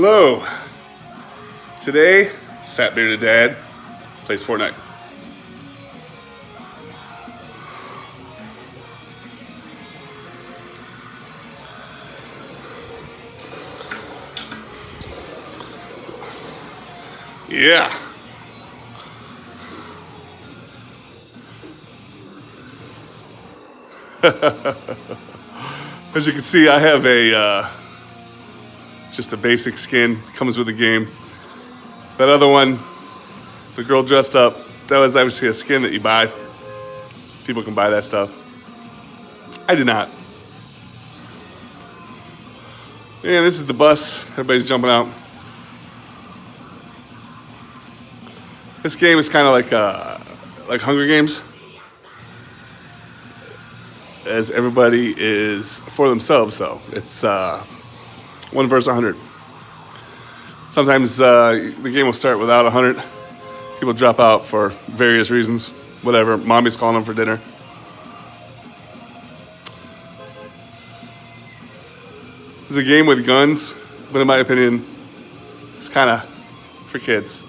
Hello. Today, Fat Bearded Dad plays Fortnite. Yeah. As you can see, I have just a basic skin. Comes with the game. That other one, the girl dressed up, that was obviously a skin that you buy. People can buy that stuff. I did not. Yeah, this is the bus. Everybody's jumping out. This game is kind of like Hunger Games, as everybody is for themselves. So it's 1 versus 100. Sometimes the game will start without 100. People drop out for various reasons. Whatever. Mommy's calling them for dinner. It's a game with guns, but in my opinion, it's kind of for kids.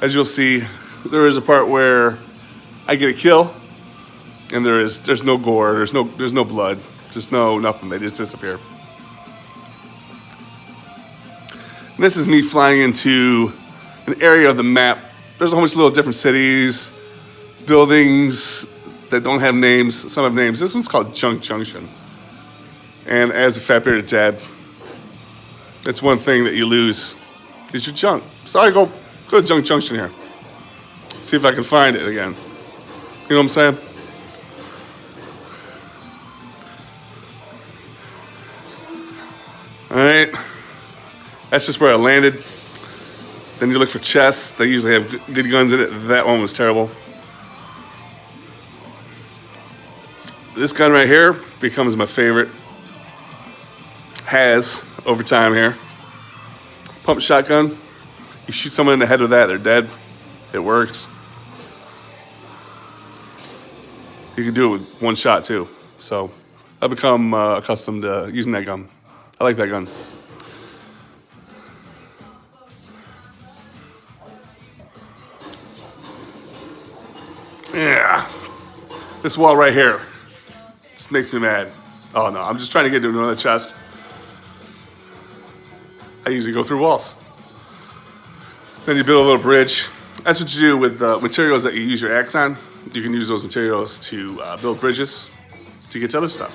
As you'll see, there is a part where I get a kill, and there's no gore, there's no blood, just nothing. They just disappear. And this is me flying into an area of the map. There's a whole bunch of little different cities, buildings that don't have names. Some have names. This one's called Junk Junction. And as a fat bearded dad, that's one thing that you lose is your junk. So I go to Junk Junction here. See if I can find it again. You know what I'm saying? All right. That's just where I landed. Then you look for chests. They usually have good guns in it. That one was terrible. This gun right here becomes my favorite. Has over time here. Pump shotgun. You shoot someone in the head with that, they're dead. It works. You can do it with one shot too. So I've become accustomed to using that gun. I like that gun. Yeah. This wall right here just makes me mad. Oh no, I'm just trying to get to another chest. I usually go through walls. Then you build a little bridge. That's what you do with the materials that you use your axe on. You can use those materials to build bridges to get to other stuff.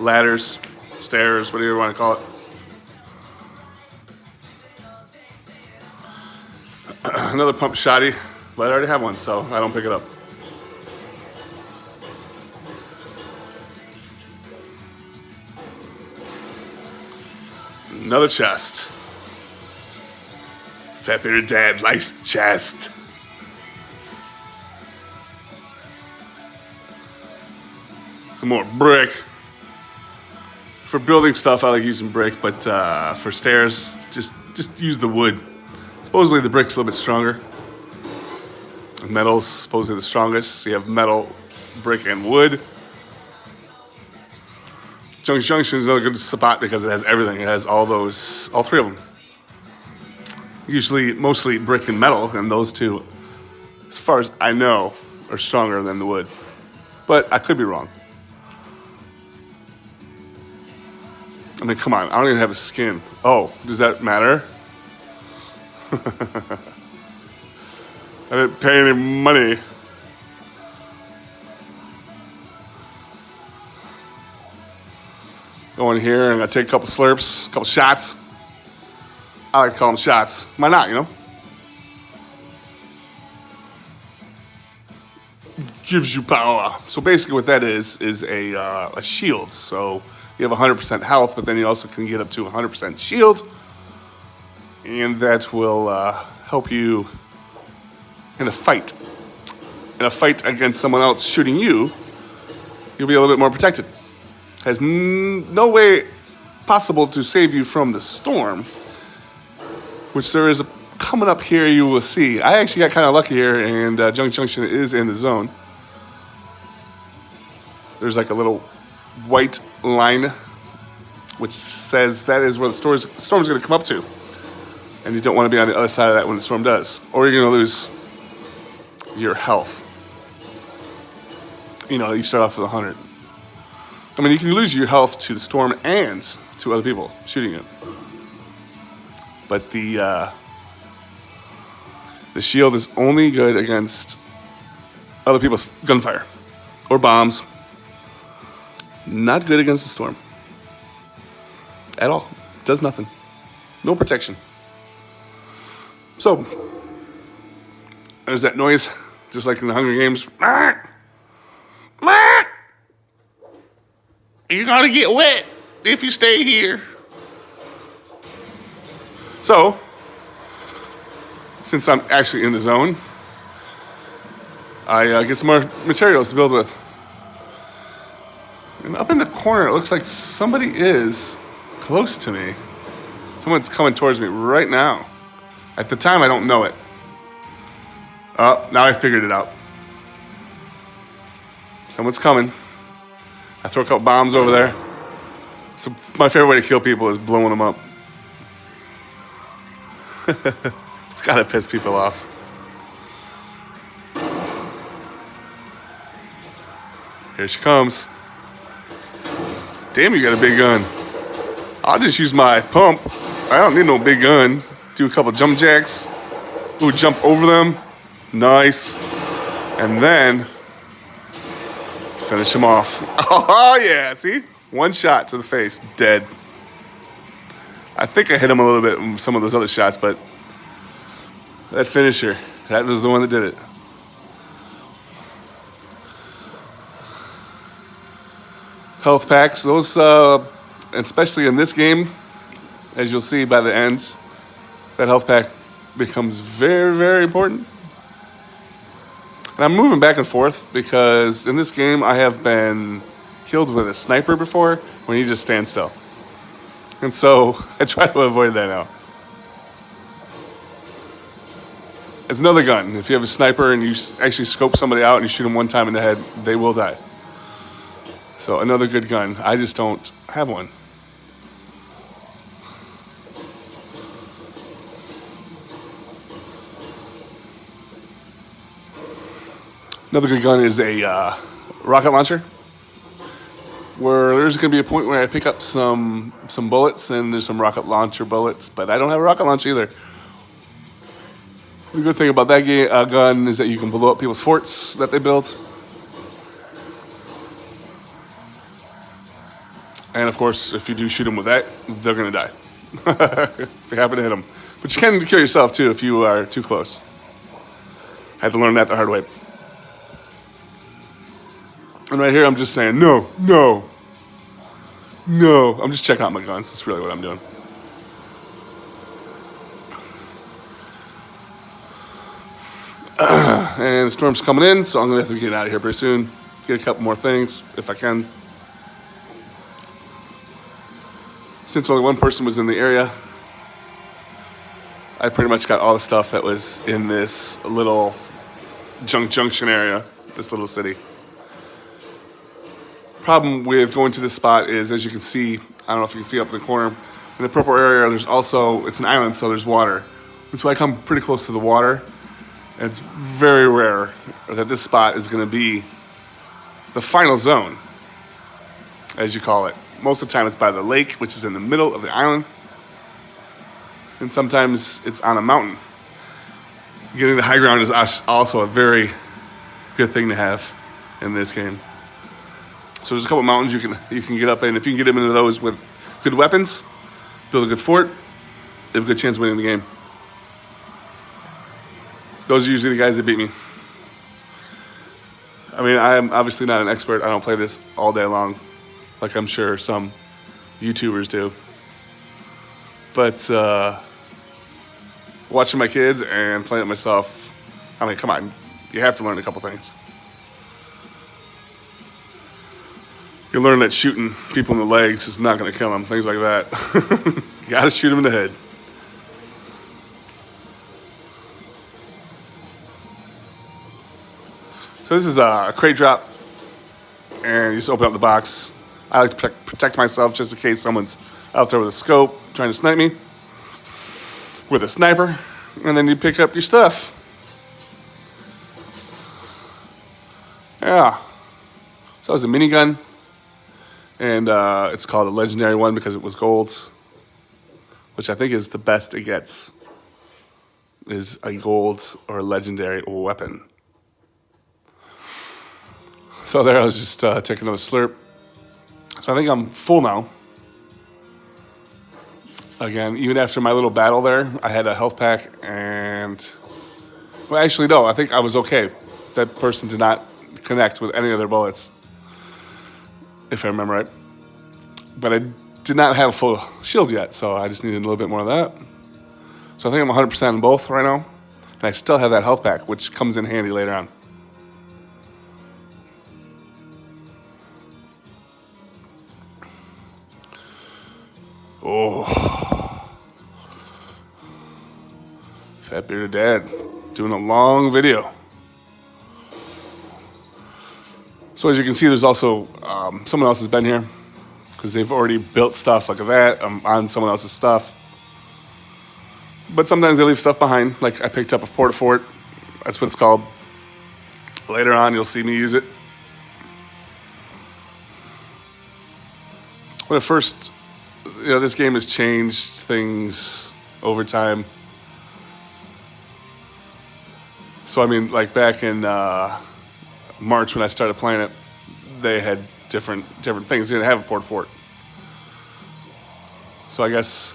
Ladders, stairs, whatever you want to call it. Another pump shotty, but I already have one, so I don't pick it up. Another chest. Fat bearded dad likes chest. Some more brick. For building stuff, I like using brick, but for stairs, just use the wood. Supposedly the brick's a little bit stronger. Metal's supposedly the strongest. So you have metal, brick, and wood. Junk Junction is another good spot because it has everything. It has all three of them. Usually, mostly brick and metal, and those two, as far as I know, are stronger than the wood. But I could be wrong. I mean, come on, I don't even have a skin. Oh, does that matter? I didn't pay any money. Go in here and I take a couple slurps, a couple shots. I like to call them shots. Why not, you know? Gives you power. So basically what that is a shield. So you have 100% health, but then you also can get up to 100% shield. And that will help you in a fight. In a fight against someone else shooting you, you'll be a little bit more protected. Has no way possible to save you from the storm, which there is coming up here, you will see. I actually got kind of lucky here, and Junk Junction is in the zone. There's like a little white line which says that is where the storm's going to come up to. And you don't want to be on the other side of that when the storm does. Or you're going to lose your health. You know, you start off with 100. I mean, you can lose your health to the storm and to other people shooting you. But the shield is only good against other people's gunfire or bombs. Not good against the storm. At all. Does nothing. No protection. So, there's that noise, just like in the Hunger Games. You're gonna get wet if you stay here. So, since I'm actually in the zone, I get some more materials to build with. And up in the corner, it looks like somebody is close to me. Someone's coming towards me right now. At the time, I don't know it. Oh, now I figured it out. Someone's coming. I throw a couple bombs over there. So my favorite way to kill people is blowing them up. It's gotta piss people off. Here she comes. Damn, you got a big gun. I'll just use my pump. I don't need no big gun. Do a couple jump jacks. Ooh, jump over them. Nice. And then finish him off. Oh, yeah. See? One shot to the face. Dead. I think I hit him a little bit with some of those other shots, but that finisher, that was the one that did it. Health packs, those, especially in this game, as you'll see by the end, that health pack becomes very, very important. And I'm moving back and forth because in this game I have been killed with a sniper before when you just stand still. And so I try to avoid that now. It's another gun. If you have a sniper and you actually scope somebody out and you shoot them one time in the head, they will die. So another good gun. I just don't have one. Another good gun is a rocket launcher, where there's going to be a point where I pick up some bullets, and there's some rocket launcher bullets, but I don't have a rocket launcher either. The good thing about that gun is that you can blow up people's forts that they built. And of course, if you do shoot them with that, they're going to die. If you happen to hit them. But you can kill yourself too if you are too close. I had to learn that the hard way. And right here, I'm just saying, no. I'm just checking out my guns. That's really what I'm doing. And the storm's coming in, so I'm going to have to get out of here pretty soon. Get a couple more things, if I can. Since only one person was in the area, I pretty much got all the stuff that was in this little junction area, this little city. Problem with going to this spot is, as you can see, I don't know if you can see up in the corner, in the purple area, there's also, it's an island, so there's water. And so I come pretty close to the water, and it's very rare that this spot is going to be the final zone, as you call it. Most of the time it's by the lake, which is in the middle of the island. And sometimes it's on a mountain. Getting the high ground is also a very good thing to have in this game. So there's a couple mountains you can get up in. If you can get them into those with good weapons, build a good fort, you have a good chance of winning the game. Those are usually the guys that beat me. I mean, I'm obviously not an expert. I don't play this all day long, like I'm sure some YouTubers do. But watching my kids and playing it myself, I mean, come on, you have to learn a couple things. You learn that shooting people in the legs is not going to kill them, things like that. You got to shoot them in the head. So this is a crate drop, and you just open up the box. I like to protect myself just in case someone's out there with a scope trying to snipe me with a sniper, and then you pick up your stuff. Yeah. So it was a minigun, and it's called a legendary one because it was gold, which I think is the best it gets, is a gold or legendary weapon. So there I was just taking another slurp. So I think I'm full now. Again, even after my little battle there, I had a health pack and... Well, actually, no, I think I was okay. That person did not connect with any of their bullets, if I remember right. But I did not have a full shield yet, so I just needed a little bit more of that. So I think I'm 100% in both right now. And I still have that health pack, which comes in handy later on. Oh. Fat Bearded Dad doing a long video. So as you can see, there's also someone else has been here because they've already built stuff like that on someone else's stuff. But sometimes they leave stuff behind. Like I picked up a fort. That's what it's called. Later on, you'll see me use it. When it first, this game has changed things over time. So I mean, like back in March when I started playing it, they had different things. They didn't have a fort. So I guess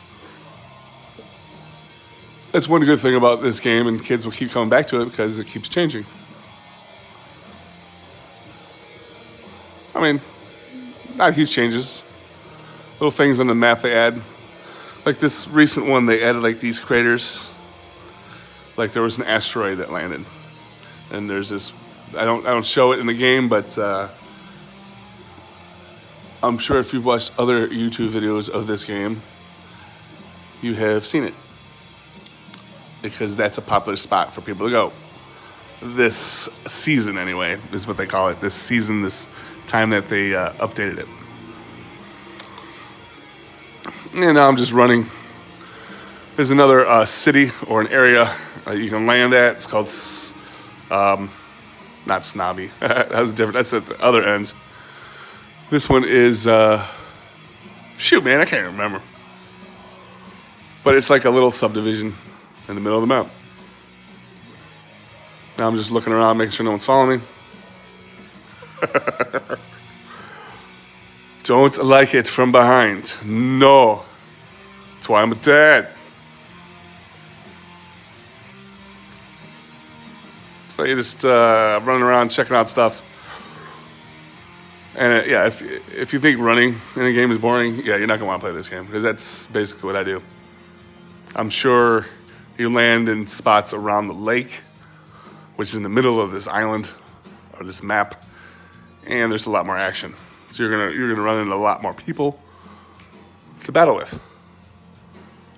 that's one good thing about this game, and kids will keep coming back to it because it keeps changing. I mean, not huge changes. Little things on the map they add. Like this recent one, they added like these craters. Like there was an asteroid that landed. And there's this, I don't show it in the game, but I'm sure if you've watched other YouTube videos of this game, you have seen it. Because that's a popular spot for people to go. This season, anyway, is what they call it. This season, this time that they updated it. And now I'm just running. There's another city or an area you can land at. It's called, not Snobby. That was different. That's at the other end. This one is, shoot, man, I can't remember. But it's like a little subdivision in the middle of the map. Now I'm just looking around, making sure no one's following me. Don't like it from behind. No. That's why I'm a dad. So you're just running around, checking out stuff. And yeah, if you think running in a game is boring, yeah, you're not going to want to play this game. Because that's basically what I do. I'm sure you land in spots around the lake, which is in the middle of this island, or this map. And there's a lot more action. So you're gonna run into a lot more people to battle with.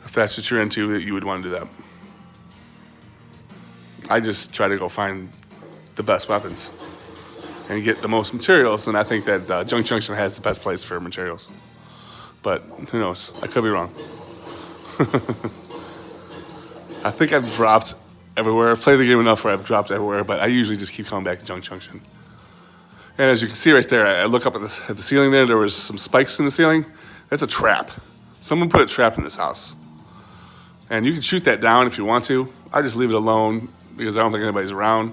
If that's what you're into, that you would want to do that. I just try to go find the best weapons and get the most materials, and I think that Junk Junction has the best place for materials. But who knows? I could be wrong. I think I've dropped everywhere. I've played the game enough where I've dropped everywhere, but I usually just keep coming back to Junk Junction. And as you can see right there, I look up at the ceiling there. There was some spikes in the ceiling. That's a trap. Someone put a trap in this house. And you can shoot that down if you want to. I just leave it alone because I don't think anybody's around.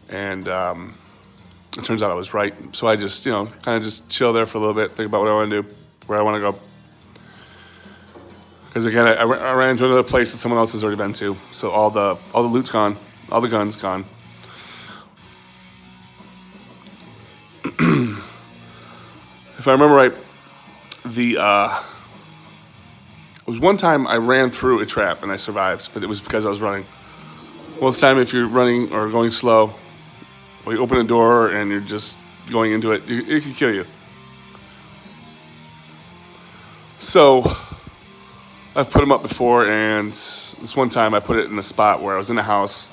And it turns out I was right. So I just, kind of just chill there for a little bit, think about what I want to do, where I want to go. Because again, I ran into another place that someone else has already been to. So all the loot's gone, all the guns gone. If I remember right, there was one time I ran through a trap and I survived, but it was because I was running. Most time, if you're running or going slow, or you open a door and you're just going into it, it can kill you. So I've put them up before, and this one time I put it in a spot where I was in a house.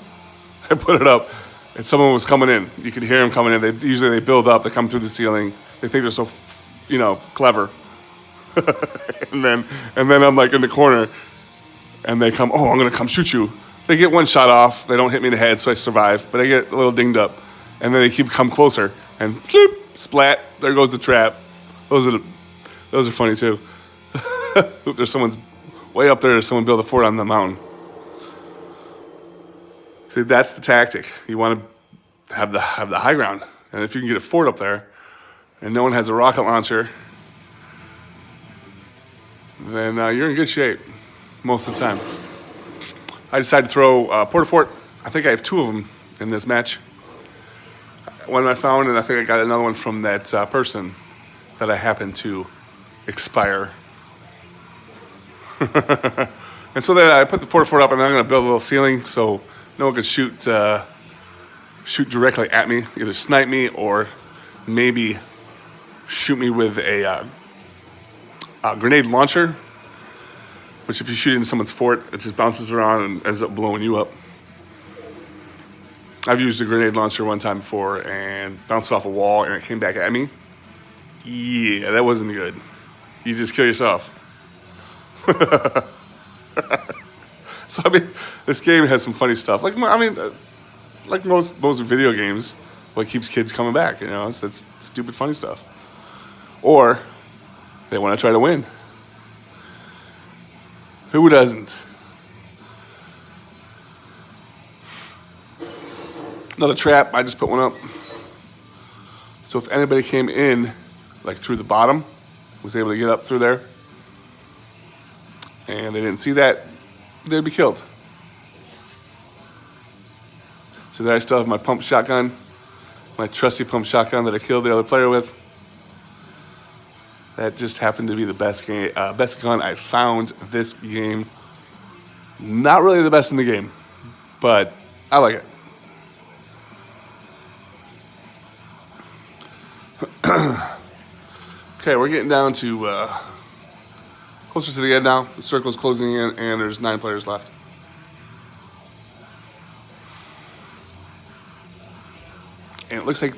I put it up, and someone was coming in. You could hear them coming in. Usually they build up. They come through the ceiling. They think they're so, clever. and then I'm like in the corner, and they come. Oh, I'm gonna come shoot you. They get one shot off. They don't hit me in the head, so I survive. But I get a little dinged up, and then they keep come closer, and bloop, splat. There goes the trap. Those are funny too. Oop, there's someone's way up there. There's someone built a fort on the mountain. See, that's the tactic. You want to have the high ground, and if you can get a fort up there, and no one has a rocket launcher, then you're in good shape most of the time. I decided to throw Port-a-Fort. I think I have 2 of them in this match. One I found, and I think I got another one from that person that I happened to expire. And so then I put the Port-a-Fort up, and then I'm going to build a little ceiling so no one could shoot directly at me, either snipe me or maybe shoot me with a grenade launcher, which if you shoot into someone's fort, it just bounces around and ends up blowing you up. I've used a grenade launcher one time before and bounced off a wall and it came back at me. Yeah, that wasn't good. You just kill yourself. So I mean, this game has some funny stuff. Like most video games, what keeps kids coming back? It's that stupid funny stuff. Or they want to try to win. Who doesn't? Another trap. I just put one up. So if anybody came in, like through the bottom, was able to get up through there, and they didn't see that, they'd be killed. So there I still have my pump shotgun, my trusty pump shotgun that I killed the other player with. That just happened to be the best gun I found this game. Not really the best in the game, but I like it. Okay, we're getting down to closer to the end now. The circle's closing in, and there's 9 players left. And it looks like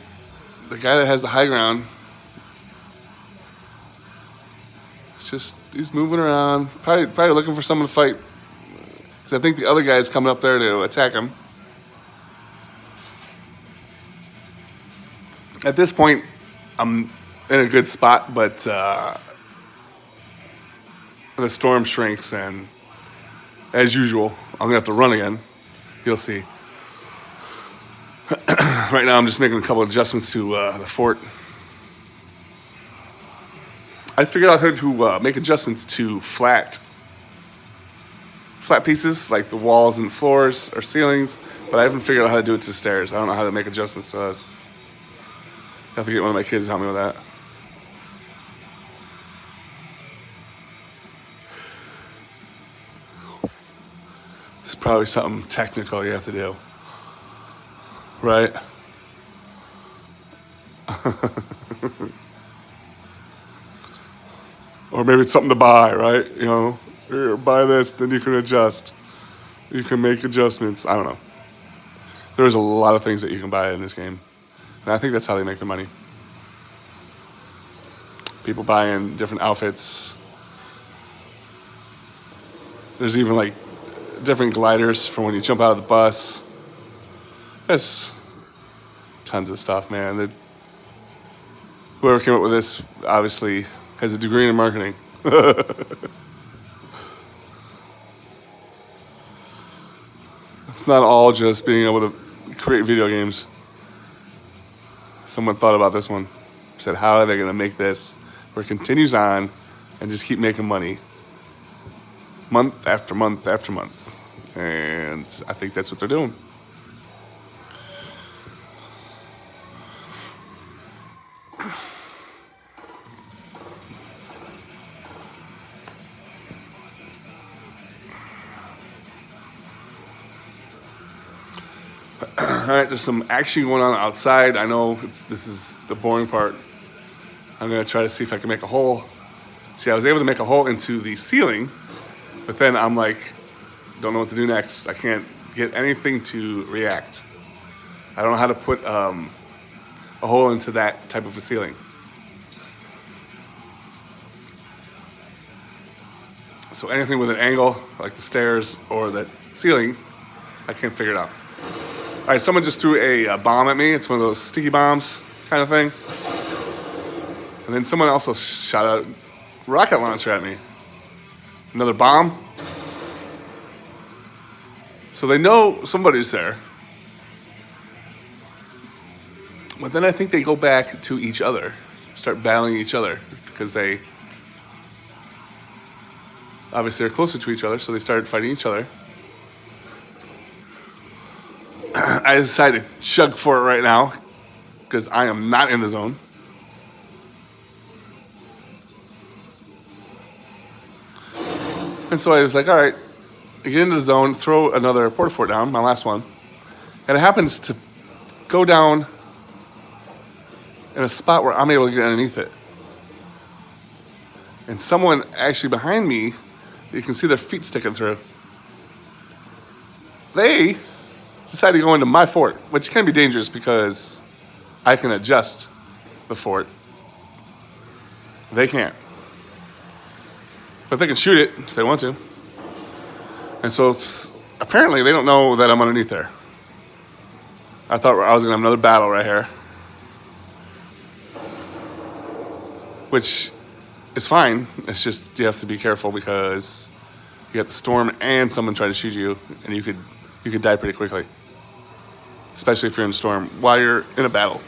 the guy that has the high ground, he's moving around, probably looking for someone to fight. Because I think the other guy's coming up there to attack him. At this point, I'm in a good spot, but the storm shrinks, and as usual, I'm gonna have to run again. You'll see. Right now, I'm just making a couple of adjustments to the fort. I figured out how to make adjustments to flat pieces, like the walls and floors or ceilings, but I haven't figured out how to do it to stairs. I don't know how to make adjustments to those. I have to get one of my kids to help me with that. It's probably something technical you have to do, right? Or maybe it's something to buy, right? Here, buy this, then you can adjust. You can make adjustments. I don't know. There's a lot of things that you can buy in this game. And I think that's how they make their money. People buying different outfits. There's even like different gliders for when you jump out of the bus. There's tons of stuff, man. Whoever came up with this obviously has a degree in marketing. It's not all just being able to create video games. Someone thought about this one. Said, how are they going to make this where it continues on and just keep making money month after month after month? And I think that's what they're doing. All right, there's some action going on outside. I know this is the boring part. I'm going to try to see if I can make a hole. See, I was able to make a hole into the ceiling, but then I'm like, don't know what to do next. I can't get anything to react. I don't know how to put a hole into that type of a ceiling. So anything with an angle, like the stairs or the ceiling, I can't figure it out. All right, someone just threw a bomb at me. It's one of those sticky bombs kind of thing. And then someone also shot a rocket launcher at me. Another bomb. So they know somebody's there. But then I think they go back to each other, start battling each other, because they obviously are closer to each other, so they started fighting each other. I decided to chug for it right now, because I am not in the zone. And so I was like, all right, I get into the zone, throw another porta fort down, my last one. And it happens to go down in a spot where I'm able to get underneath it. And someone actually behind me, you can see their feet sticking through. They decided to go into my fort, which can be dangerous because I can adjust the fort. They can't. But they can shoot it if they want to. And so apparently they don't know that I'm underneath there. I thought I was going to have another battle right here. Which is fine. It's just you have to be careful because you got the storm and someone trying to shoot you, and you could die pretty quickly. Especially if you're in a storm while you're in a battle.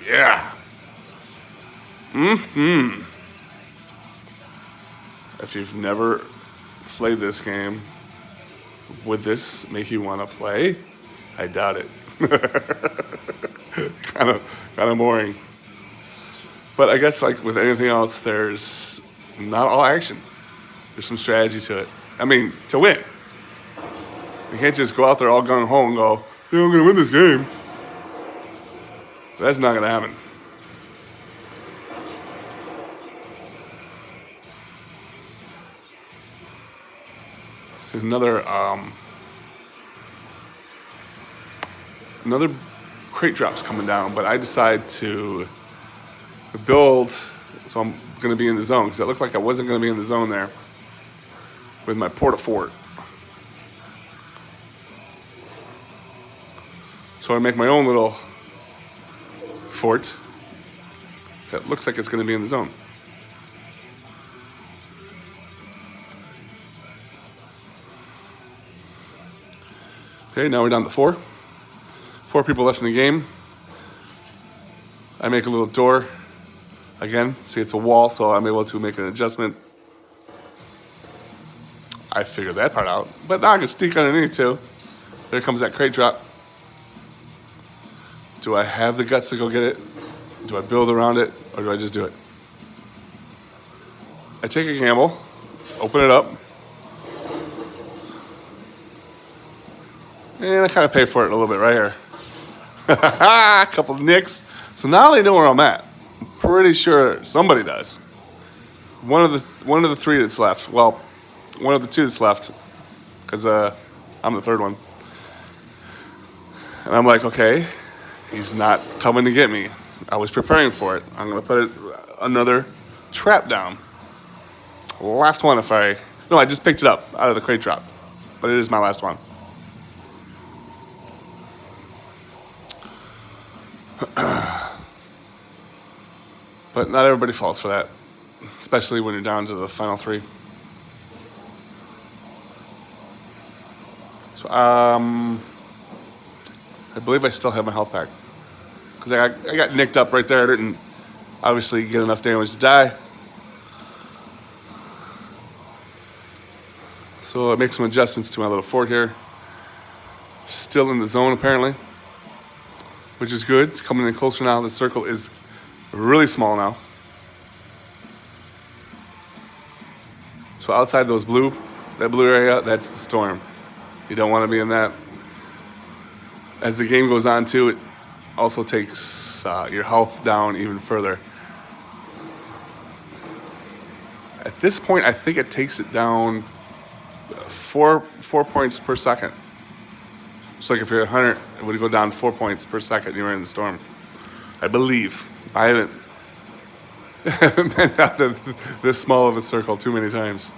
Yeah. If you've never played this game, would this make you want to play? I doubt it. kind of boring. But I guess like with anything else, there's not all action. There's some strategy to it. I mean, to win. You can't just go out there all gung ho and go, "Yeah, I'm gonna win this game." That's not gonna happen. So another crate drop's coming down, but I decide to build, so I'm gonna be in the zone because it looked like I wasn't gonna be in the zone there with my porta fort. So I make my own little fort that looks like it's gonna be in the zone. Okay, now we're down to 4. 4 people left in the game. I make a little door. Again, see it's a wall, so I'm able to make an adjustment. I figured that part out. But now I can sneak underneath too. There comes that crate drop. Do I have the guts to go get it? Do I build around it, or do I just do it? I take a gamble, open it up, and I kind of pay for it a little bit right here. A couple of nicks. So now they know where I'm at. I'm pretty sure somebody does. One of the 3 that's left. Well, one of the 2 that's left, because I'm the 3rd one. And I'm like, okay, he's not coming to get me. I was preparing for it. I'm gonna put another trap down. Last one I just picked it up out of the crate drop, but it is my last one. But not everybody falls for that, especially when you're down to the final 3. So I believe I still have my health pack because I got nicked up right there. I didn't obviously get enough damage to die. So I make some adjustments to my little fort here. Still in the zone apparently, which is good. It's coming in closer now. The circle is really small now. So outside that blue area, that's the storm. You don't want to be in that. As the game goes on too, it also takes your health down even further. At this point, I think it takes it down 4 points per second. It's like if you're 100, it would go down 4 points per second. You're in the storm. I believe. I haven't been out of this small of a circle too many times.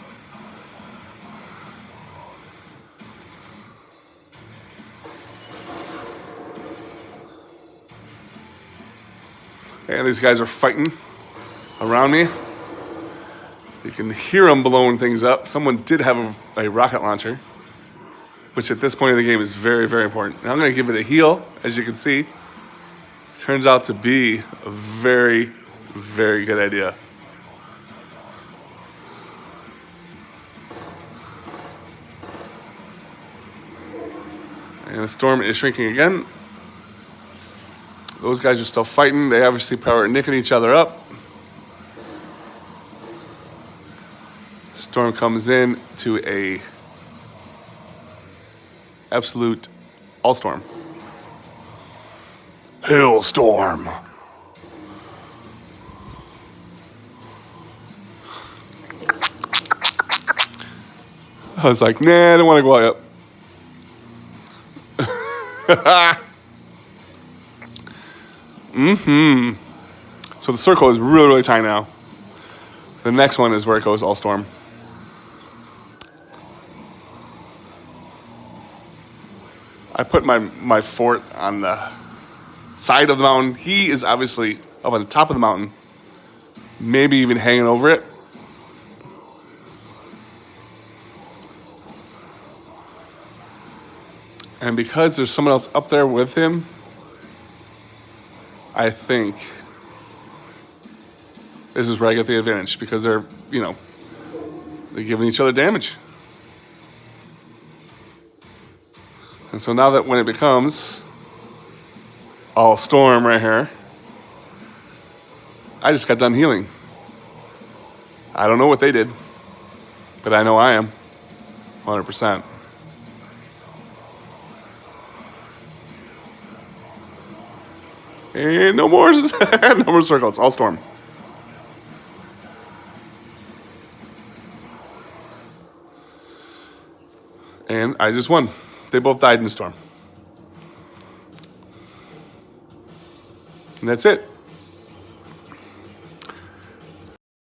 And these guys are fighting around me. You can hear them blowing things up. Someone did have a rocket launcher, which at this point in the game is very, very important. Now I'm going to give it a heal, as you can see. Turns out to be a very, very good idea. And the storm is shrinking again. Those guys are still fighting. They obviously probably are nicking each other up. Storm comes in to a absolute all-storm. Hailstorm. I was like, nah, I don't want to go up. So the circle is really, really tiny now. The next one is where it goes all storm. I put my fort on the side of the mountain. He is obviously up on the top of the mountain, maybe even hanging over it. And because there's someone else up there with him, I think this is where I get the advantage because they're giving each other damage. And so now that when it becomes all storm right here, I just got done healing. I don't know what they did, but I know I am 100%. And no more, no more circle. It's all storm. And I just won. They both died in the storm. And that's it.